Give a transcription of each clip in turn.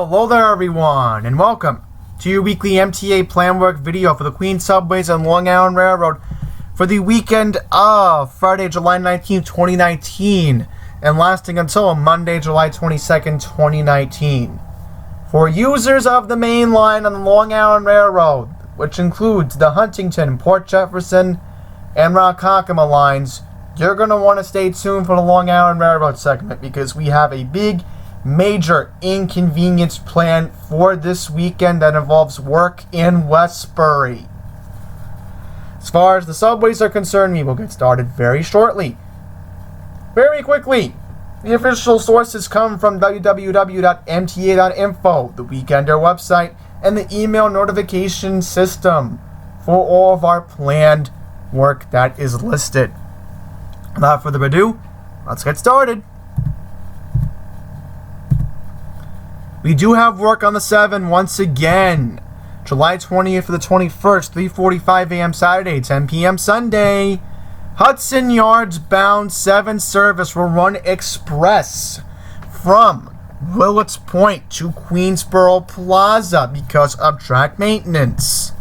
Hello there everyone, and welcome to your weekly MTA plan work video for the Queens Subways and Long Island Railroad for the weekend of Friday, July 19th, 2019, and lasting until Monday, July 22nd, 2019. For users of the main line on the Long Island Railroad, which includes the Huntington, Port Jefferson, and Ronkonkoma lines, you're going to want to stay tuned for the Long Island Railroad segment because we have a big major inconvenience plan for this weekend that involves work in Westbury. As far as the subways are concerned, we will get started very shortly. Very quickly, the official sources come from www.mta.info, the Weekender website, and the email notification system for all of our planned work that is listed. Without further ado, let's get started. We do have work on the 7 once again. July 20th to the 21st, 3:45 a.m. Saturday, 10 p.m. Sunday. Hudson Yards bound 7 service will run express from Willets Point to Queensboro Plaza because of track maintenance.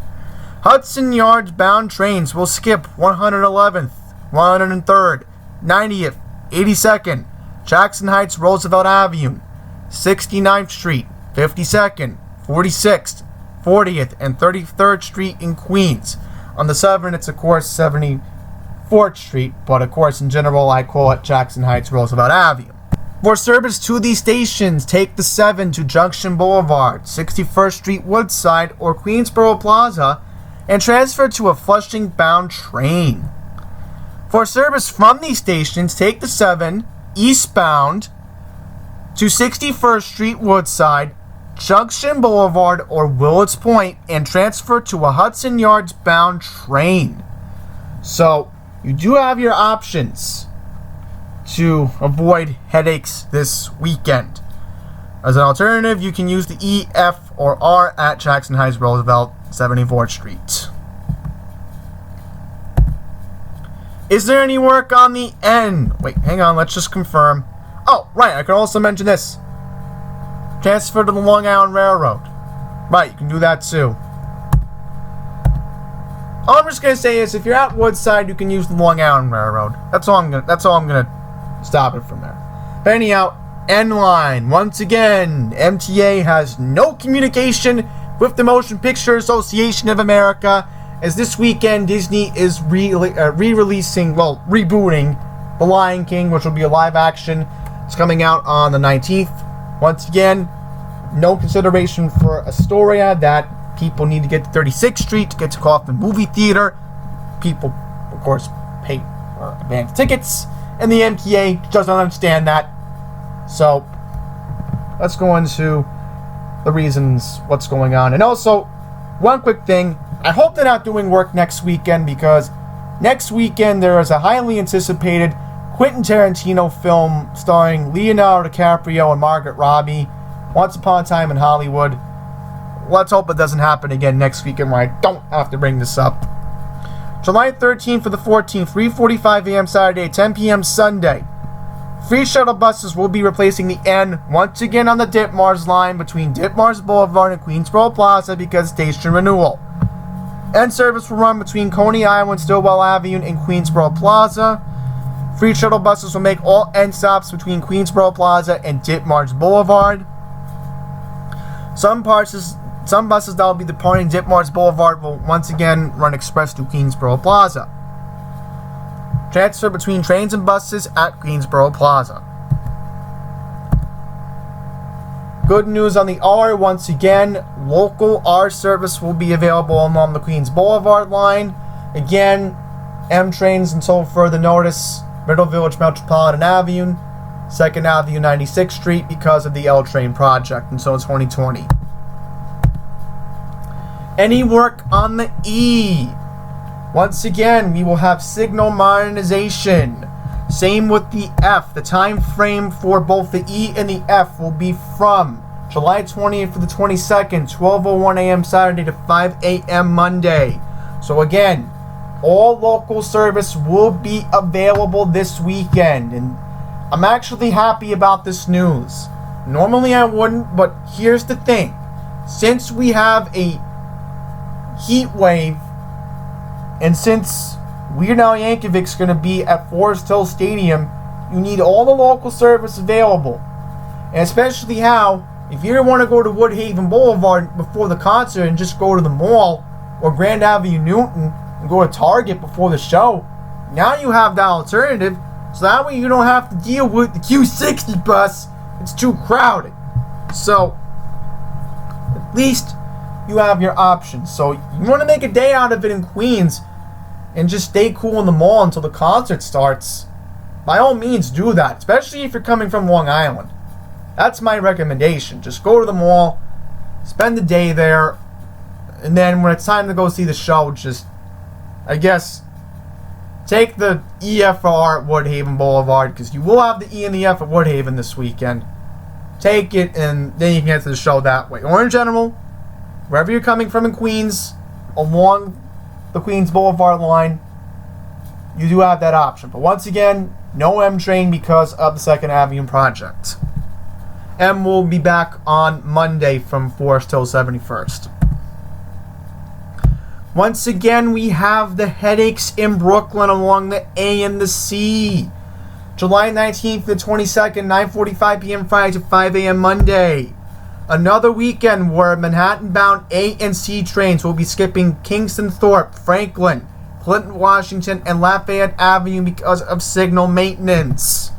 Hudson Yards bound trains will skip 111th, 103rd, 90th, 82nd, Jackson Heights, Roosevelt Avenue, 69th Street, 52nd, 46th, 40th, and 33rd Street in Queens. On the 7, it's of course 74th Street, but of course in general I call it Jackson Heights, Roosevelt Avenue. For service to these stations, take the 7 to Junction Boulevard, 61st Street Woodside, or Queensboro Plaza, and transfer to a Flushing bound train. For service from these stations, take the 7 eastbound to 61st Street Woodside, Junction Boulevard, or Willets Point, and transfer to a Hudson Yards bound train. So you do have your options to avoid headaches this weekend. As an alternative, you can use the E, F, or R at Jackson Heights, Roosevelt, 74th Street. Is there any work on the N? Wait, hang on, let's just confirm. Oh, right, I can also mention this. Transfer to the Long Island Railroad. Right, you can do that too. All I'm just gonna say is if you're at Woodside, you can use the Long Island Railroad. That's all I'm gonna stop it from there. But anyhow, N line. Once again, MTA has no communication with the Motion Picture Association of America, as this weekend Disney is rebooting The Lion King, which will be a live action. It's coming out on the 19th. Once again, no consideration for Astoria that people need to get to 36th Street to get to Kaufman Movie Theater. People, of course, pay advance tickets, and the MTA doesn't understand that. So, let's go into the reasons what's going on. And also, one quick thing. I hope they're not doing work next weekend because next weekend there is a highly anticipated Quentin Tarantino film starring Leonardo DiCaprio and Margaret Robbie, Once Upon a Time in Hollywood. Let's hope it doesn't happen again next weekend where I don't have to bring this up. July 13th for the 14th, 3:45 a.m. Saturday, 10 p.m. Sunday. Free shuttle buses will be replacing the N once again on the Ditmars line between Ditmars Boulevard and Queensboro Plaza because station renewal. N service will run between Coney Island, Stillwell Avenue, and Queensboro Plaza. Free shuttle buses will make all N stops between Queensboro Plaza and Ditmars Boulevard. Some buses that will be departing Ditmars Boulevard will once again run express to Queensboro Plaza. Transfer between trains and buses at Queensboro Plaza. Good news on the R once again. Local R service will be available along the Queens Boulevard line. Again, M trains until further notice. Middle Village Metropolitan Avenue, 2nd Avenue, 96th Street because of the L train project until 2020. Any work on the E? Once again, we will have signal modernization. Same with the F. The time frame for both the E and the F will be from July 20th to the 22nd, 12:01 a.m. Saturday to 5 a.m. Monday. So again, all local service will be available this weekend, and I'm actually happy about this news. Normally I wouldn't, but here's the thing. Since we have a heat wave, and since Weird Al Yankovic's going to be at Forest Hill Stadium, you need all the local service available. And especially how, if you don't want to go to Woodhaven Boulevard before the concert and just go to the mall, or Grand Avenue Newton, and go to Target before the show, now you have the alternative, so that way you don't have to deal with the Q60 bus. It's too crowded. So, at least you have your options. So, you want to make a day out of it in Queens and just stay cool in the mall until the concert starts, by all means do that, especially if you're coming from Long Island. That's my recommendation. Just go to the mall, spend the day there, and then when it's time to go see the show, just, I guess, take the EFR at Woodhaven Boulevard, because you will have the E and the F at Woodhaven this weekend. Take it, and then you can get to the show that way. Or in general, wherever you're coming from in Queens, along the Queens Boulevard line, you do have that option. But once again, no M train because of the 2nd Avenue project. M will be back on Monday from Forest Hill 71st. Once again, we have the headaches in Brooklyn along the A and the C. July 19th to the 22nd, 9:45 p.m. Friday to 5 a.m. Monday. Another weekend where Manhattan-bound A and C trains will be skipping Kingston Thorpe, Franklin, Clinton, Washington, and Lafayette Avenue because of signal maintenance.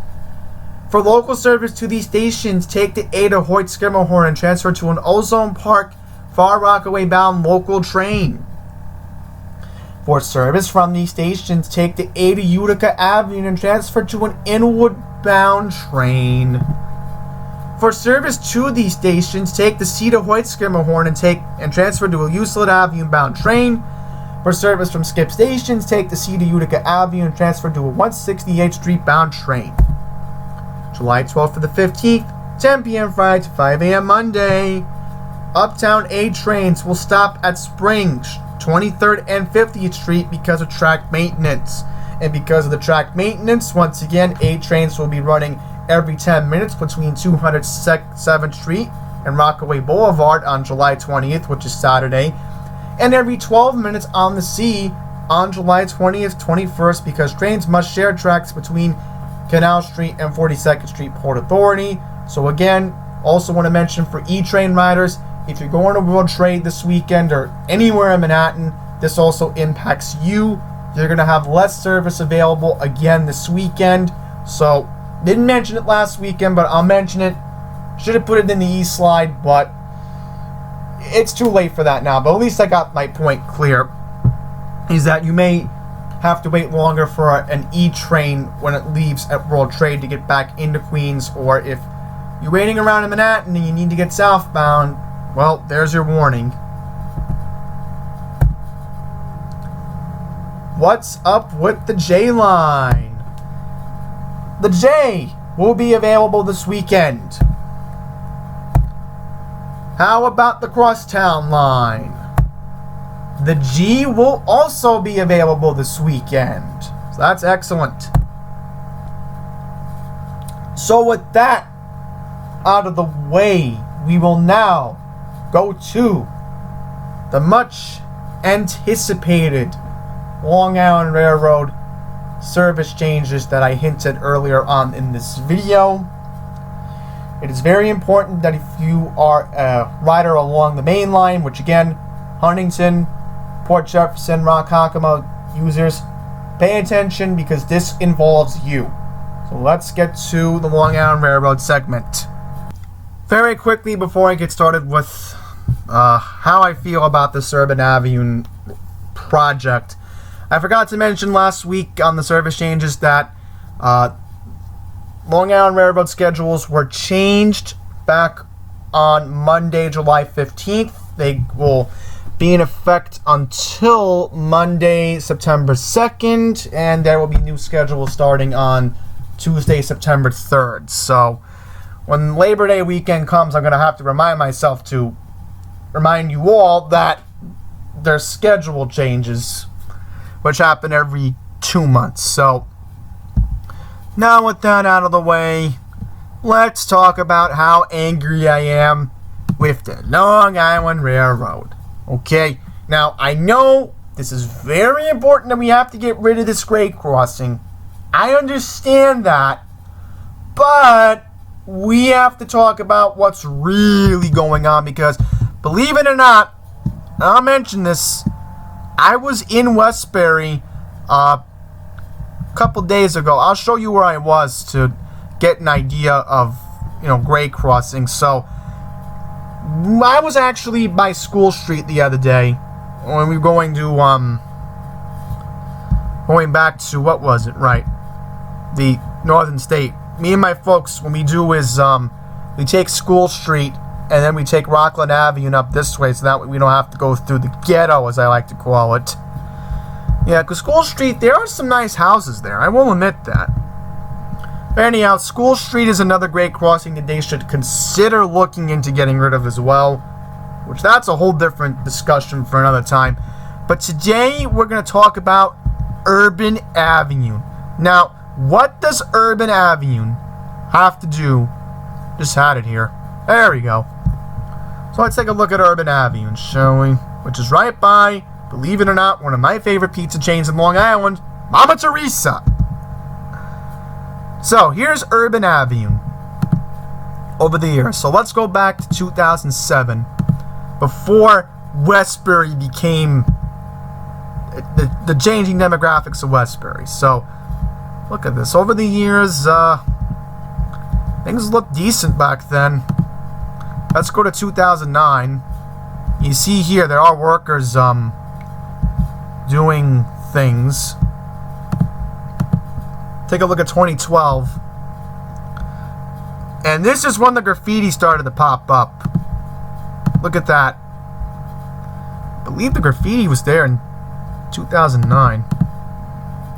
For local service to these stations, take the A to Hoyt Schermerhorn and transfer to an Ozone Park, Far Rockaway-bound local train. For service from these stations, take the A to Utica Avenue and transfer to an Inwood-bound train. For service to these stations, take the C to Hoyt Schermerhorn and transfer to a Euclid Avenue-bound train. For service from skip stations, take the C to Utica Avenue and transfer to a 168th Street-bound train. July 12th to the 15th, 10 p.m. Friday to 5 a.m. Monday. Uptown A trains will stop at Springs, 23rd and 50th Street because of track maintenance. And because of the track maintenance, once again, A trains will be running every 10 minutes between 207th Street and Rockaway Boulevard on July 20th, which is Saturday, and every 12 minutes on the C on July 20th, 21st, because trains must share tracks between Canal Street and 42nd Street Port Authority. So again, also want to mention for E-Train riders, if you're going to World Trade this weekend or anywhere in Manhattan, this also impacts you. You're going to have less service available again this weekend. So, didn't mention it last weekend, but I'll mention it. Should have put it in the E-slide, but it's too late for that now. But at least I got my point clear, is that you may have to wait longer for an E-train when it leaves at World Trade to get back into Queens, or if you're waiting around in Manhattan and you need to get southbound, well, there's your warning. What's up with the J line? The J will be available this weekend. How about the Crosstown line? The G will also be available this weekend. So that's excellent. So with that out of the way, we will now go to the much anticipated Long Island Railroad service changes that I hinted earlier on in this video. It is very important that if you are a rider along the main line, which again, Huntington, Port Jefferson, Ronkonkoma users, pay attention because this involves you. So let's get to the Long Island Railroad segment. Very quickly before I get started with how I feel about this Urban Avenue project, I forgot to mention last week on the service changes that Long Island Railroad schedules were changed back on Monday, July 15th. They will be in effect until Monday, September 2nd, and there will be new schedules starting on Tuesday, September 3rd. So when Labor Day weekend comes, I'm going to have to remind you all that there's schedule changes, which happen every 2 months. So now with that out of the way, let's talk about how angry I am with the Long Island Railroad. Okay, now I know this is very important that we have to get rid of this grade crossing. I understand that, but we have to talk about what's really going on because, believe it or not, I'll mention this, I was in Westbury a couple days ago. I'll show you where I was to get an idea of, grade crossing. So, I was actually by School Street the other day when we were going back to, what was it, right, the Northern State. Me and my folks, what we do is we take School Street and then we take Rockland Avenue up this way so that way we don't have to go through the ghetto, as I like to call it. Yeah, because School Street, there are some nice houses there, I will admit that. But anyhow, School Street is another grade crossing that they should consider looking into getting rid of as well, which that's a whole different discussion for another time. But today we're going to talk about Urban Avenue. Now, what does Urban Avenue have to do? Just had it here. There we go. So let's take a look at Urban Avenue, shall we? Which is right by, believe it or not, one of my favorite pizza chains in Long Island, Mama Teresa. So here's Urban Avenue over the years. So let's go back to 2007, before Westbury became the changing demographics of Westbury. So look at this. Over the years, things looked decent back then. Let's go to 2009. You see here there are workers doing things. Take a look at 2012. And this is when the graffiti started to pop up. Look at that. I believe the graffiti was there in 2009.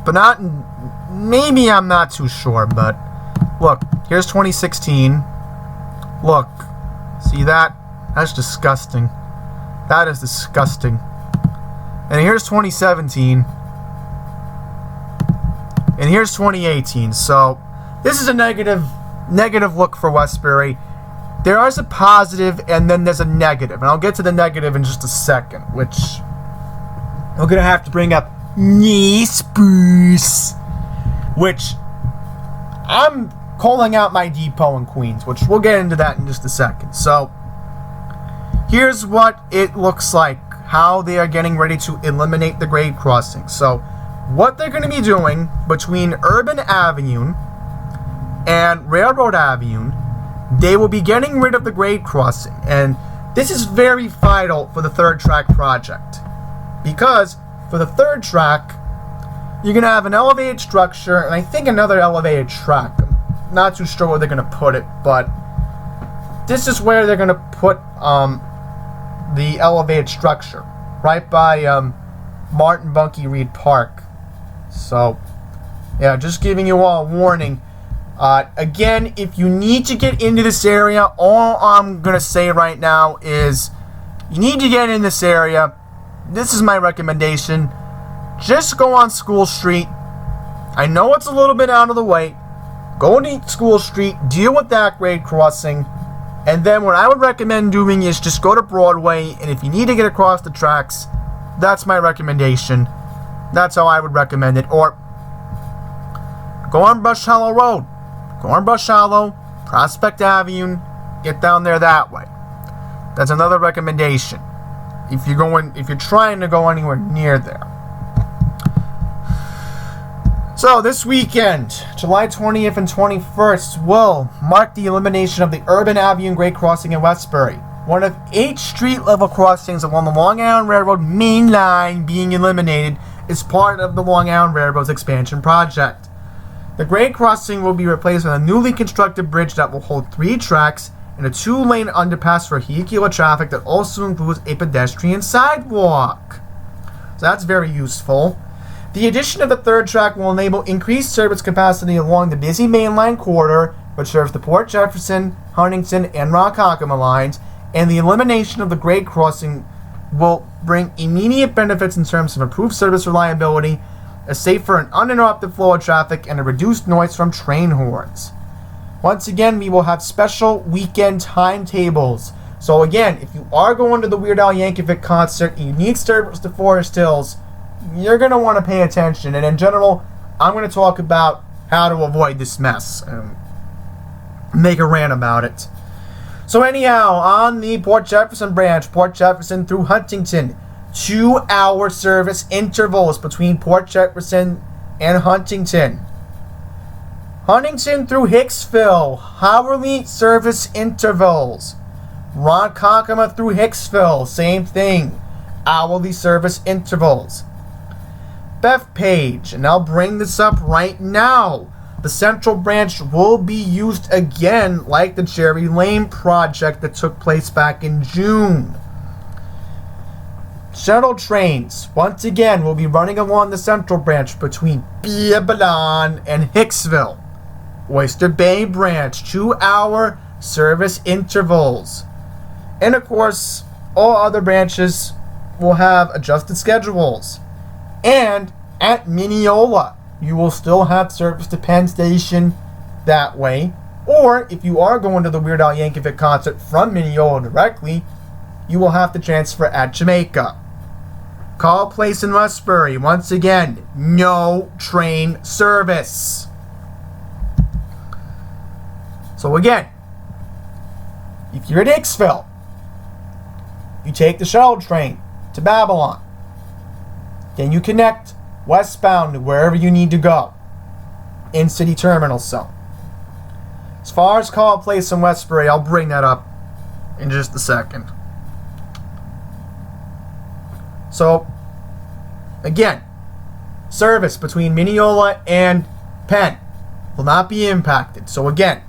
But not in... Maybe, I'm not too sure, but look, here's 2016. Look, see that? That's disgusting. That is disgusting. And here's 2017. And here's 2018. So, this is a negative look for Westbury. There is a positive, and then there's a negative. And I'll get to the negative in just a second, which we're going to have to bring up Spruce, which I'm calling out my depot in Queens, which we'll get into that in just a second. So, here's what it looks like, how they are getting ready to eliminate the grade crossing. So, what they're going to be doing between Urban Avenue and Railroad Avenue, they will be getting rid of the grade crossing. And this is very vital for the third track project, because for the third track, you're going to have an elevated structure, and I think another elevated track. I'm not too sure where they're going to put it, but this is where they're going to put the elevated structure, right by Martin Bunky Reed Park. So, yeah, just giving you all a warning. Again, if you need to get into this area, all I'm going to say right now is you need to get in this area. This is my recommendation. Just go on School Street. I know it's a little bit out of the way. Go to School Street, deal with that grade crossing, and then what I would recommend doing is just go to Broadway, and if you need to get across the tracks, that's my recommendation. That's how I would recommend it. Or go on Brush Hollow Road. Go on Brush Hollow, Prospect Avenue, get down there that way. That's another recommendation if you're trying to go anywhere near there. So this weekend, July 20th and 21st, will mark the elimination of the Urban Avenue grade crossing in Westbury, one of 8 street-level crossings along the Long Island Railroad main line being eliminated as part of the Long Island Railroad's expansion project. The grade crossing will be replaced with a newly constructed bridge that will hold 3 tracks and a 2-lane underpass for vehicular traffic that also includes a pedestrian sidewalk. So that's very useful. The addition of the third track will enable increased service capacity along the busy mainline corridor, which serves the Port Jefferson, Huntington, and Ronkonkoma lines, and the elimination of the grade crossing will bring immediate benefits in terms of improved service reliability, a safer and uninterrupted flow of traffic, and a reduced noise from train horns. Once again, we will have special weekend timetables. So again, if you are going to the Weird Al Yankovic concert and you need service to Forest Hills, you're going to want to pay attention. And in general, I'm going to talk about how to avoid this mess and make a rant about it. So anyhow, on the Port Jefferson branch, Port Jefferson through Huntington, 2-hour service intervals between Port Jefferson and Huntington. Huntington through Hicksville, hourly service intervals. Ronkonkoma through Hicksville, same thing, hourly service intervals. Bethpage, and I'll bring this up right now. The Central Branch will be used again like the Cherry Lane project that took place back in June. Shuttle trains, once again, will be running along the Central Branch between Biabalan and Hicksville. Oyster Bay Branch, 2-hour service intervals. And of course, all other branches will have adjusted schedules. And at Mineola, you will still have service to Penn Station that way. Or if you are going to the Weird Al Yankovic concert from Mineola directly, you will have to transfer at Jamaica. Call Place in Westbury, once again, no train service. So again, if you're at Hicksville, you take the shuttle train to Babylon. Then you connect westbound to wherever you need to go in City Terminal Zone. As far as Call Place in Westbury, I'll bring that up in just a second. So, again, service between Mineola and Penn will not be impacted. So again,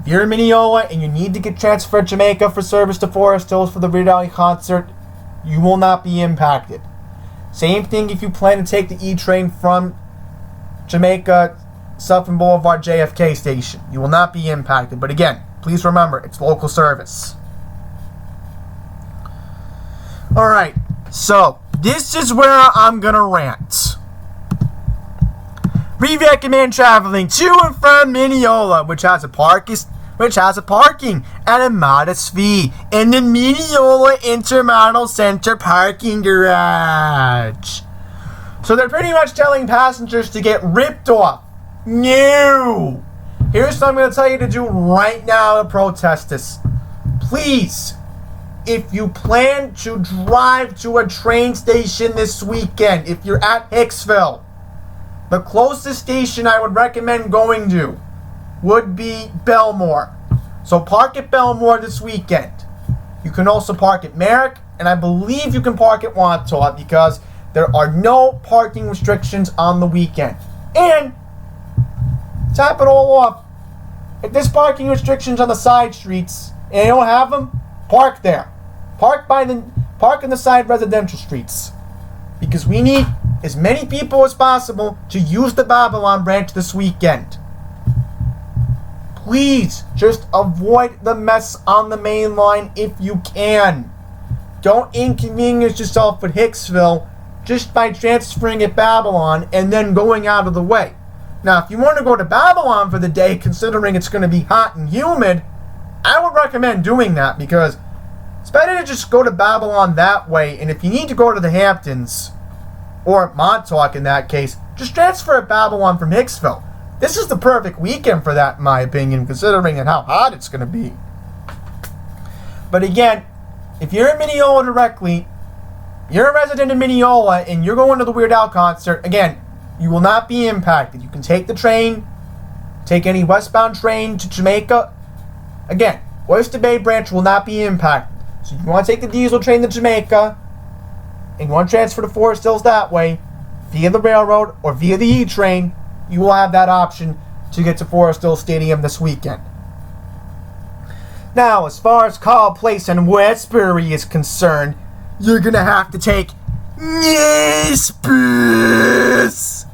if you're in Mineola and you need to get transferred to Jamaica for service to Forest Hills for the Weird Al concert, you will not be impacted. Same thing if you plan to take the E-train from Jamaica, Sutphin Boulevard, JFK station. You will not be impacted. But again, please remember, it's local service. Alright, so this is where I'm going to rant. We recommend traveling to and from Mineola, which has a parking at a modest fee in the Mineola Intermodal Center parking garage. So they're pretty much telling passengers to get ripped off. No! Here's what I'm going to tell you to do right now to protest this. Please, if you plan to drive to a train station this weekend, if you're at Hicksville, the closest station I would recommend going to would be Belmore. So park at Belmore this weekend. You can also park at Merrick, and I believe you can park at Wantagh because there are no parking restrictions on the weekend. And, top it all off, if there's parking restrictions on the side streets and you don't have them, park there. Park in the side residential streets. Because we need as many people as possible to use the Babylon branch this weekend. Please just avoid the mess on the main line if you can. Don't inconvenience yourself at Hicksville just by transferring at Babylon and then going out of the way. Now, if you want to go to Babylon for the day, considering it's going to be hot and humid, I would recommend doing that because it's better to just go to Babylon that way. And if you need to go to the Hamptons, or Montauk in that case, just transfer at Babylon from Hicksville. This is the perfect weekend for that, in my opinion, considering how hot it's going to be. But again, if you're in Mineola directly, you're a resident of Mineola, and you're going to the Weird Al concert, again, you will not be impacted. You can take the train, take any westbound train to Jamaica. Again, Oyster Bay branch will not be impacted. So if you want to take the diesel train to Jamaica, and you want to transfer to Forest Hills that way, via the railroad or via the E-train, you will have that option to get to Forest Hills Stadium this weekend. Now, as far as Call Place in Westbury is concerned, you're going to have to take bus.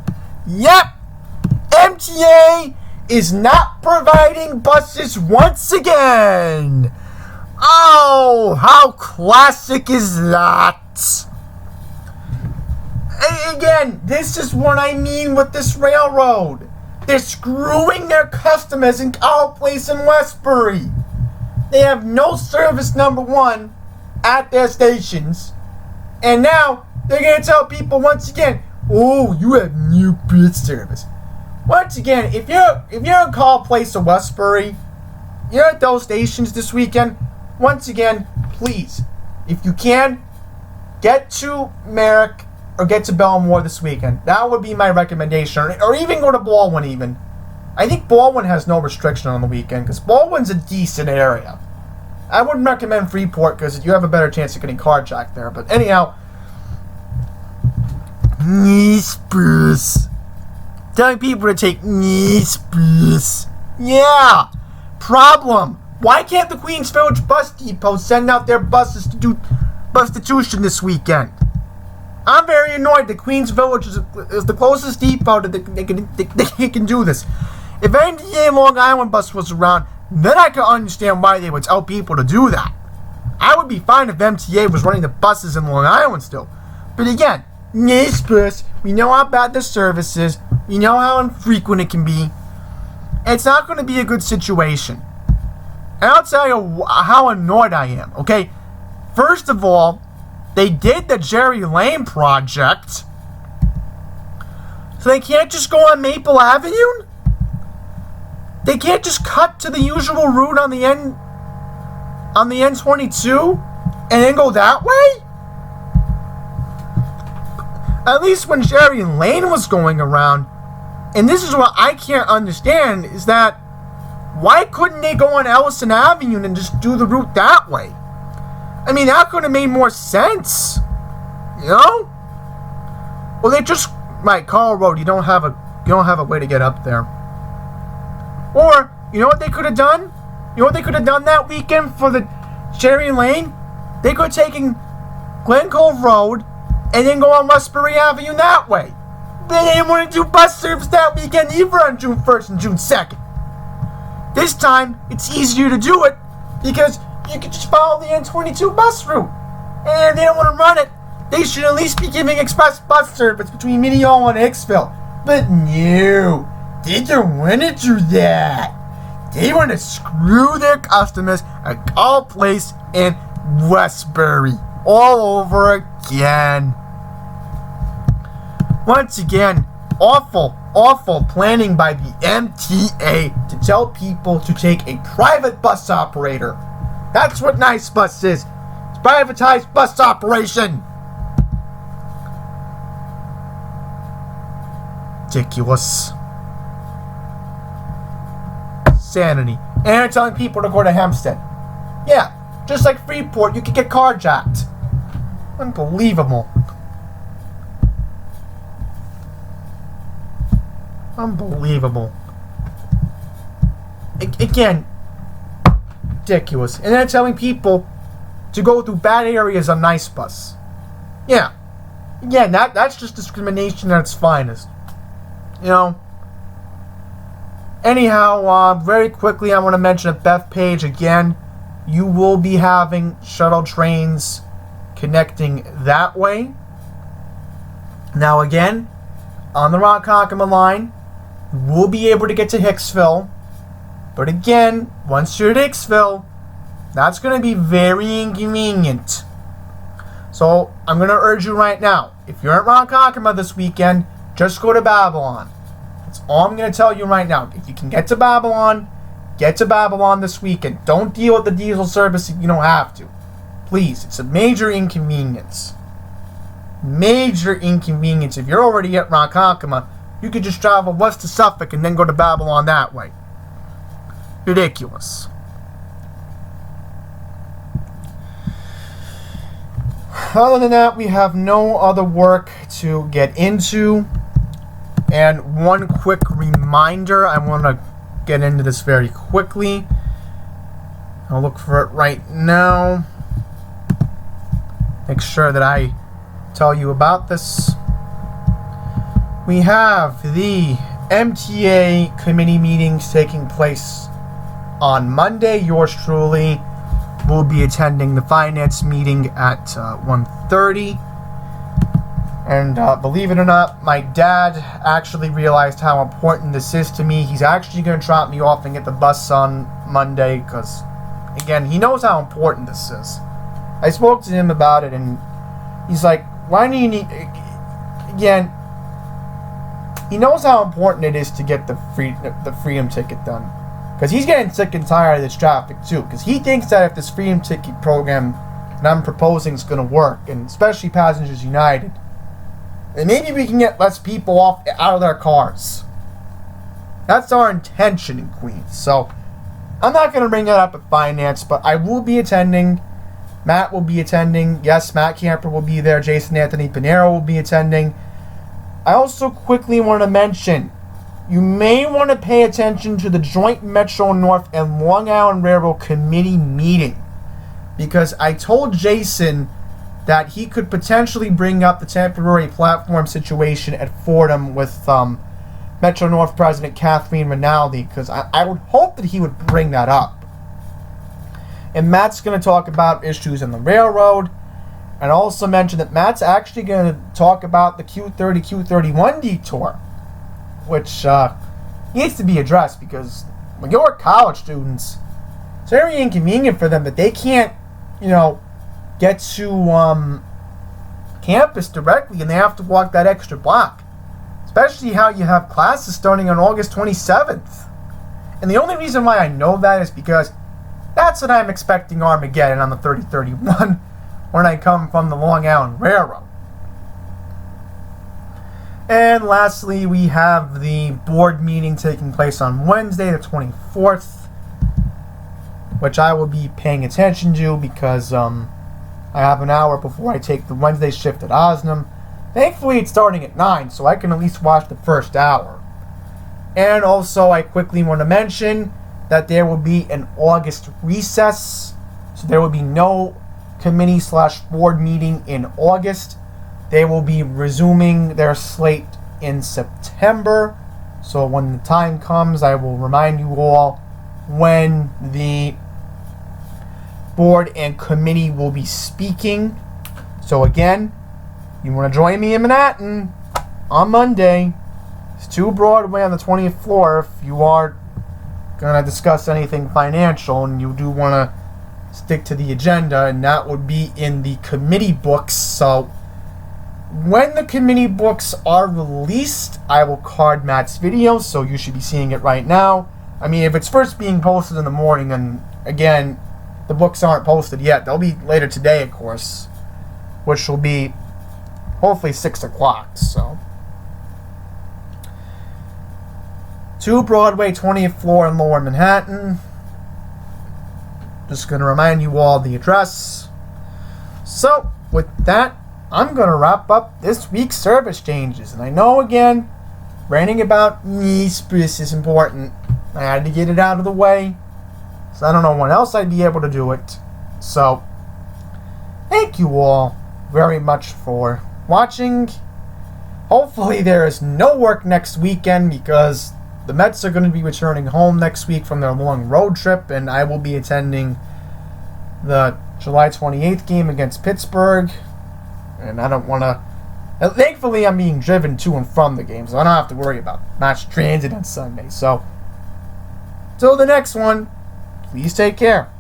Yep, MTA is not providing buses once again. Oh, how classic is that? Again, this is what I mean with this railroad. They're screwing their customers in Cow Place in Westbury. They have no service, number one, at their stations. And now they're going to tell people once again, oh, you have new bus service. Once again, if you're in Cow Place in Westbury, you're at those stations this weekend, once again, please, if you can, get to Merrick or get to Belmore this weekend. That would be my recommendation. Or even go to Baldwin even. I think Baldwin has no restriction on the weekend because Baldwin's a decent area. I wouldn't recommend Freeport because you have a better chance of getting carjacked there. But anyhow, Nice bus. Telling people to take Nice bus. Yeah. Problem. Why can't the Queens Village Bus Depot send out their buses to do bustitution this weekend? I'm very annoyed that Queens Village is the closest depot that they can do this. If MTA Long Island bus was around, then I could understand why they would tell people to do that. I would be fine if MTA was running the buses in Long Island still. But again, Nice bus, we know how bad the service is, we know how infrequent it can be. It's not going to be a good situation. And I'll tell you how annoyed I am, okay? First of all, they did the Jerry Lane project, so they can't just go on Maple Avenue? They can't just cut to the usual route on the N22 and then go that way? At least when Jerry Lane was going around, and this is what I can't understand, is that why couldn't they go on Ellison Avenue and just do the route that way? I mean, that could have made more sense, you know? Well, they just Carl Road. You don't have a way to get up there. Or you know what they could have done? You know what they could have done that weekend for the Cherry Lane? They could have taken Glen Cove Road and then go on Westbury Avenue that way. They didn't want to do bus service that weekend either on June 1st and June 2nd. This time, it's easier to do it because you can just follow the N22 bus route. And if they don't want to run it, they should at least be giving express bus service between Mineola and Hicksville. But no, they don't want to do that. They want to screw their customers at Cow Place in Westbury all over again. Once again, awful planning by the MTA to tell people to take a private bus operator. That's what Nice Bus is. It's privatized bus operation. Ridiculous. Sanity. And they're telling people to go to Hempstead. Yeah, just like Freeport, you could get carjacked. Unbelievable. Unbelievable. Again, ridiculous. And they're telling people to go through bad areas on Nice Bus. Yeah. Again, that's just discrimination at its finest. You know. Anyhow, very quickly, I want to mention at Bethpage again. You will be having shuttle trains connecting that way. Now again, on the Ronkonkoma line, we'll be able to get to Hicksville. But again, once you're at Hicksville, that's going to be very inconvenient. So I'm going to urge you right now, if you're at Ronkonkoma this weekend, just go to Babylon. That's all I'm going to tell you right now. If you can get to Babylon this weekend. Don't deal with the diesel service if you don't have to. Please, it's a major inconvenience. Major inconvenience. If you're already at Ronkonkoma, you could just travel west to Suffolk and then go to Babylon that way. Ridiculous. Other than that, we have no other work to get into. And one quick reminder, I want to get into this very quickly. I'll look for it right now. Make sure that I tell you about this. We have the MTA committee meetings taking place on Monday. Yours truly will be attending the finance meeting at 1:30. And believe it or not, my dad actually realized how important this is to me. He's actually going to drop me off and get the bus on Monday because, again, he knows how important this is. I spoke to him about it, and he's like, why do you need... Again, he knows how important it is to get the Freedom Ticket done. Because he's getting sick and tired of this traffic, too. Because he thinks that if this Freedom Ticket program that I'm proposing is going to work, and especially Passengers United, and maybe we can get less people out of their cars. That's our intention in Queens. So, I'm not going to bring that up at Finance, but I will be attending. Matt will be attending. Yes, Matt Camper will be there. Jason Anthony Pinero will be attending. I also quickly want to mention, you may want to pay attention to the joint Metro North and Long Island Railroad Committee meeting. Because I told Jason that he could potentially bring up the temporary platform situation at Fordham with Metro North President Kathleen Rinaldi, because I would hope that he would bring that up. And Matt's going to talk about issues in the railroad, and also mention that Matt's actually going to talk about the Q30, Q31 detour, which needs to be addressed, because when you're college students, it's very inconvenient for them that they can't, get to campus directly, and they have to walk that extra block. Especially how you have classes starting on August 27th. And the only reason why I know that is because that's when I'm expecting Armageddon on the 3031 when I come from the Long Island Railroad. And lastly, we have the board meeting taking place on Wednesday, the 24th, which I will be paying attention to because I have an hour before I take the Wednesday shift at Osnum. Thankfully, it's starting at 9, so I can at least watch the first hour. And also, I quickly want to mention that there will be an August recess, so there will be no committee/board meeting in August. They will be resuming their slate in September, so when the time comes, I will remind you all when the board and committee will be speaking. So again, you want to join me in Manhattan on Monday. It's 2 Broadway on the 20th floor if you are going to discuss anything financial and you do want to stick to the agenda, and that would be in the committee books. So when the committee books are released, I will card Matt's video, so you should be seeing it right now. I mean, if it's first being posted in the morning, then again, the books aren't posted yet. They'll be later today, of course, which will be hopefully 6 o'clock. So 2 Broadway, 20th floor in Lower Manhattan. Just going to remind you all the address. So with that, I'm going to wrap up this week's service changes. And I know, again, ranting about Nispris is important. I had to get it out of the way, so I don't know when else I'd be able to do it. So thank you all very much for watching. Hopefully there is no work next weekend, because the Mets are going to be returning home next week from their long road trip, and I will be attending the July 28th game against Pittsburgh. And I don't want to... Thankfully, I'm being driven to and from the game, so I don't have to worry about mass transit on Sunday. So, till the next one, please take care.